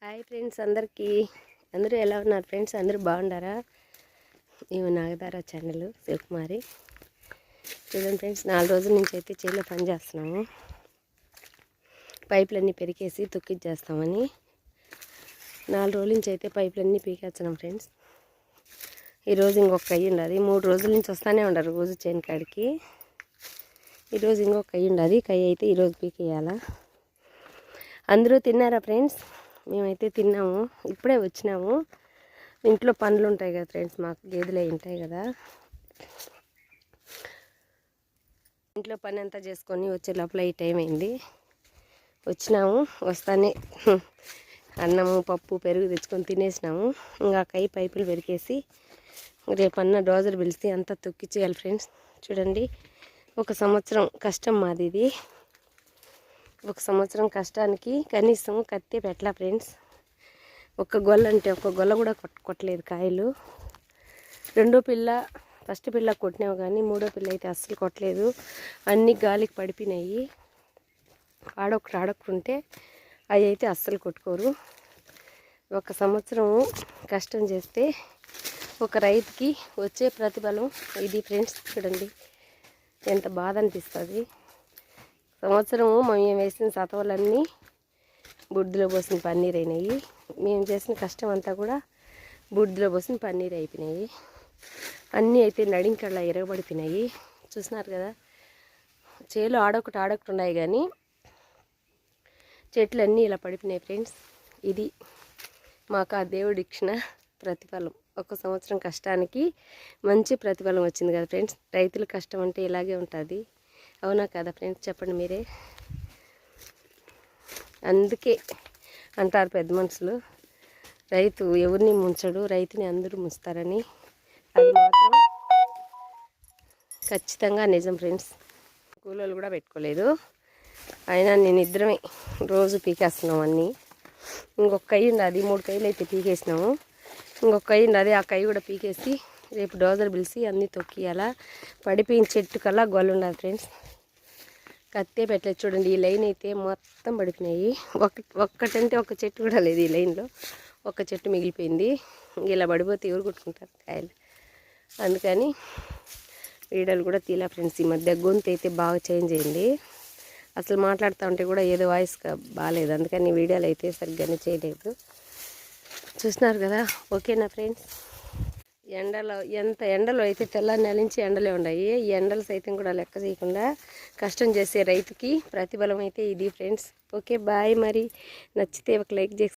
Hi friends, అందరూ ఎలా ఉన్నారు ఫ్రెండ్స్? అందరూ బాగుండారా? ఇవి నాగధార ఛానల్ శివకుమారి. చూడండి ఫ్రెండ్స్, 4 రోజుల నుంచి అయితే చేలో పని చేస్తున్నాము. పైపులన్నీ పెరికేసి తొక్కిచ్చేస్తామని 4 రోజుల నుంచి అయితే పైపులన్నీ పీకేస్తున్నాం ఫ్రెండ్స్. ఈరోజు ఇంకొక కయ్యి ఉండదు. 3 రోజుల నుంచి వస్తూనే ఉండరు రోజు చేను కాడికి. ఈరోజు ఇంకొక కయ్యి ఉండదు. కయ్యి అయితే ఈరోజు పీకేయాలా. అందరూ తిన్నారా ఫ్రెండ్స్? మేమైతే తిన్నాము. ఇప్పుడే వచ్చినాము. ఇంట్లో పనులు ఉంటాయి కదా ఫ్రెండ్స్, మాకు గేదెలు ఉంటాయి కదా. ఇంట్లో పని అంతా చేసుకొని వచ్చే లోపల ఈ టైం అయింది. వచ్చినాము. వస్తానే అన్నము పప్పు పెరుగు తెచ్చుకొని తినేసినాము. ఇంకా కై పైపులు పెరికేసి రేపన్న డోజర్ పిలిచి అంతా తొక్కిచ్చేయాలి ఫ్రెండ్స్. చూడండి, 1 సంవత్సరం కష్టం మాది ఇది. 1 సంవత్సరం కష్టానికి కనీసం కత్తి పెట్టలా ఫ్రెండ్స్. ఒక గొల్ల అంటే ఒక గొల్ల కూడా కొట్టలేదు కాయలు. ఫస్ట్ పిల్ల కొట్టినావు కానీ 3వ పిల్ల అయితే అస్సలు కొట్టలేదు. అన్నీ గాలికి పడిపోయినాయి. ఆడొకటి అవి అయితే అస్సలు కొట్టుకోరు. 1 సంవత్సరం కష్టం చేస్తే ఒక రైతుకి వచ్చే ప్రతిఫలం ఇది ఫ్రెండ్స్. చూడండి ఎంత బాధ అనిపిస్తుంది. సంవత్సరము మేము వేసిన సతవలన్నీ బుడ్డిలో పోసిన పన్నీర్ అయినాయి. మేము చేసిన కష్టం అంతా కూడా బుడ్డిలో పోసిన పన్నీర్ అయిపోయినాయి. అన్నీ అయితే నడింకల్లా ఎరగబడిపోయినాయి. చూస్తున్నారు కదా, చేలు ఆడొకటి ఉన్నాయి కానీ చెట్లు అన్నీ ఇలా పడిపోయినాయి ఫ్రెండ్స్. ఇది మాకు ఆ దేవుడు ఇచ్చిన ప్రతిఫలం. 1 సంవత్సరం కష్టానికి మంచి ప్రతిఫలం వచ్చింది కదా ఫ్రెండ్స్. రైతుల కష్టం అంటే ఇలాగే ఉంటుంది, అవునా కదా ఫ్రెండ్స్? చెప్పండి మీరే. అందుకే అంటారు పెద్ద మనుషులు, రైతు ఎవరిని ముంచడు, రైతుని అందరూ ముంచుతారని. అది మాత్రం ఖచ్చితంగా నిజం ఫ్రెండ్స్. కూలోళ్ళు కూడా పెట్టుకోలేదు. అయినా నేను ఇద్దరమే రోజు పీకేస్తున్నాం అన్నీ. ఇంకొక కయ్యి ఉండదు. 3 కయ్యలు అయితే పీకేసినాము. ఇంకొక కయ్యి ఉండదు. ఆ కయ్యి కూడా పీకేసి రేపు డోజర్ పిలిచి అన్నీ తొక్కియాలా. పడిపోయిన చెట్టు కల్లా గొల్ల ఉండదు ఫ్రెండ్స్. కత్తే పెట్టలేదు. చూడండి, ఈ లైన్ అయితే మొత్తం పడిపోయినాయి. ఒక్కటంటే ఒక చెట్టు కూడా లేదు. ఈ లైన్లో ఒక చెట్టు మిగిలిపోయింది. ఇలా పడిపోతే ఎవరు కొట్టుకుంటారు కాయలు? అందుకని వీడియోలు కూడా తీలా ఫ్రెండ్స్. ఈ మధ్య గొంతు అయితే బాగా చేంజ్ అయింది. అసలు మాట్లాడుతూ ఉంటే కూడా ఏదో వాయిస్ బాగాలేదు. అందుకని వీడియోలు అయితే సరిగ్గానే చేయలేదు. చూస్తున్నారు కదా, ఓకేనా ఫ్రెండ్స్? ఎండలో అయితే తెల్లారి నెల నుంచి ఎండలే ఉన్నాయి. ఈ ఎండలు సైతం కూడా లెక్క చేయకుండా కష్టం చేసే రైతుకి ప్రతిఫలం అయితే ఇది ఫ్రెండ్స్. Okay, bye. మరి నచ్చితే ఒక లైక్ చేసి